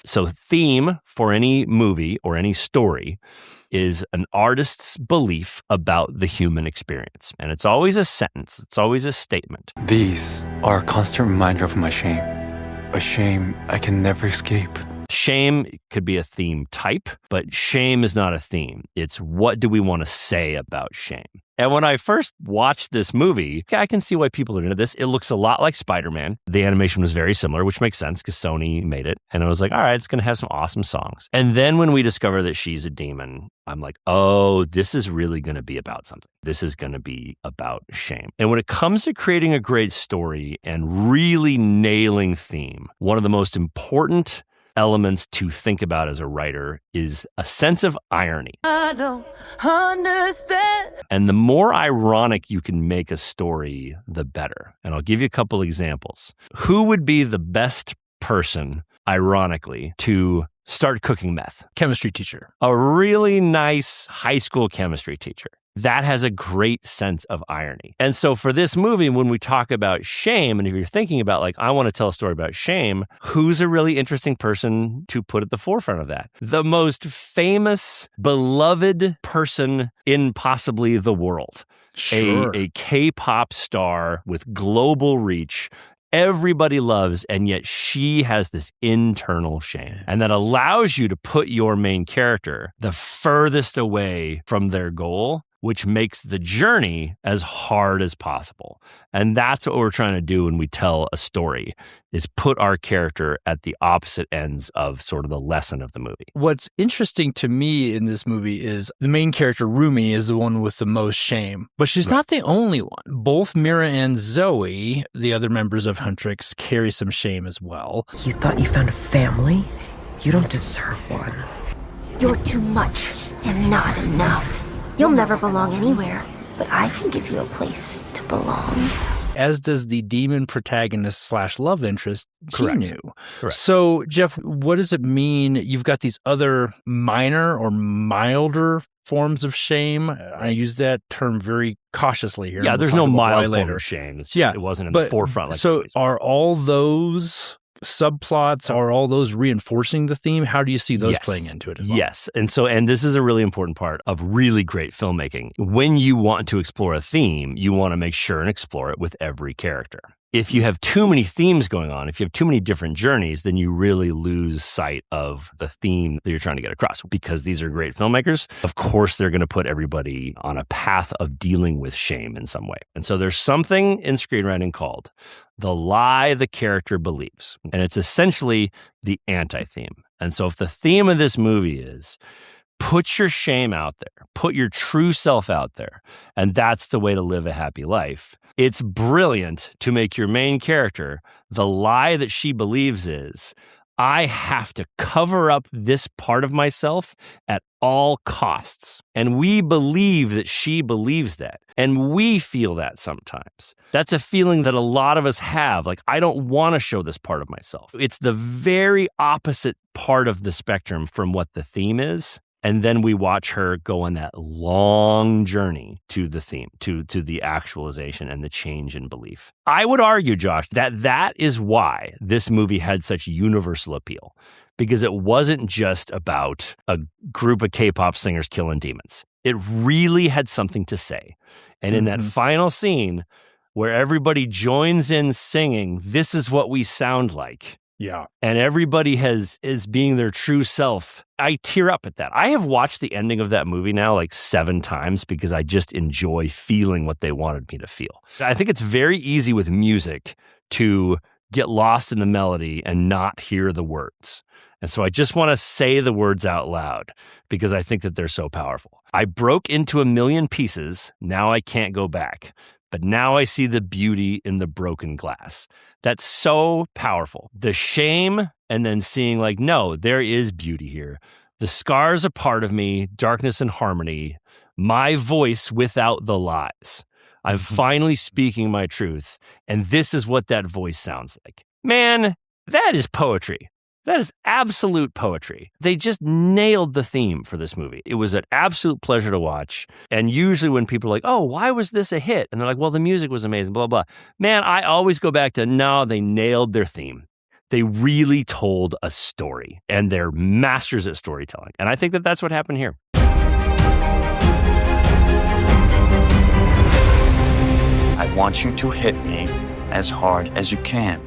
So theme for any movie or any story is an artist's belief about the human experience. And it's always a sentence. It's always a statement. These are a constant reminder of my shame. A shame I can never escape. Shame could be a theme type, but shame is not a theme. It's what do we want to say about shame? And when I first watched this movie, I can see why people are into this. It looks a lot like Spider-Man. The animation was very similar, which makes sense because Sony made it. And I was like, all right, it's going to have some awesome songs. And then when we discover that she's a demon, I'm like, oh, this is really going to be about something. This is going to be about shame. And when it comes to creating a great story and really nailing theme, one of the most important elements to think about as a writer is a sense of irony. I don't understand. And the more ironic you can make a story, the better. And I'll give you a couple examples. Who would be the best person, ironically, to start cooking meth? Chemistry teacher. A really nice high school chemistry teacher. That has a great sense of irony. And so for this movie, when we talk about shame, and if you're thinking about like, I want to tell a story about shame, who's a really interesting person to put at the forefront of that? The most famous, beloved person in possibly the world. Sure. A K-pop star with global reach. Everybody loves, and yet she has this internal shame. And that allows you to put your main character the furthest away from their goal, which makes the journey as hard as possible. And that's what we're trying to do when we tell a story, is put our character at the opposite ends of sort of the lesson of the movie. What's interesting to me in this movie is the main character, Rumi, is the one with the most shame. But she's not the only one. Both Mira and Zoe, the other members of Huntrix, carry some shame as well. You thought you found a family? You don't deserve one. You're too much and not enough. You'll never belong anywhere, but I can give you a place to belong. As does the demon protagonist slash love interest, Kinu. Correct. So, Jeff, what does it mean? You've got these other minor or milder forms of shame. I use that term very cautiously here. Yeah, there's no mild form of shame. It wasn't in the forefront. Like so are all those subplots, are all those reinforcing the theme? How do you see those playing into it as well? Yes. And this is a really important part of really great filmmaking. When you want to explore a theme, you want to make sure and explore it with every character. If you have too many themes going on, if you have too many different journeys, then you really lose sight of the theme that you're trying to get across. Because these are great filmmakers, of course, they're going to put everybody on a path of dealing with shame in some way. And so there's something in screenwriting called the lie the character believes. And it's essentially the anti-theme. And so if the theme of this movie is put your shame out there, put your true self out there, and that's the way to live a happy life, it's brilliant to make your main character, the lie that she believes is, I have to cover up this part of myself at all costs. And we believe that she believes that. And we feel that sometimes. That's a feeling that a lot of us have. Like, I don't want to show this part of myself. It's the very opposite part of the spectrum from what the theme is. And then we watch her go on that long journey to the theme, to the actualization and the change in belief. I would argue, Josh, that is why this movie had such universal appeal, because it wasn't just about a group of K-pop singers killing demons. It really had something to say. And in that final scene where everybody joins in singing, "This is what we sound like," yeah, and everybody is being their true self, I tear up at that. I have watched the ending of that movie now like 7 times because I just enjoy feeling what they wanted me to feel. I think it's very easy with music to get lost in the melody and not hear the words. And so I just want to say the words out loud because I think that they're so powerful. I broke into a million pieces. Now I can't go back. But now I see the beauty in the broken glass. That's so powerful. The shame and then seeing like, no, there is beauty here. The scars a part of me, darkness and harmony, my voice without the lies. I'm finally speaking my truth. And this is what that voice sounds like. Man, that is poetry. That is absolute poetry. They just nailed the theme for this movie. It was an absolute pleasure to watch. And usually when people are like, oh, why was this a hit? And they're like, well, the music was amazing, blah, blah. Man, I always go back to, no, they nailed their theme. They really told a story, and they're masters at storytelling. And I think that that's what happened here. I want you to hit me as hard as you can.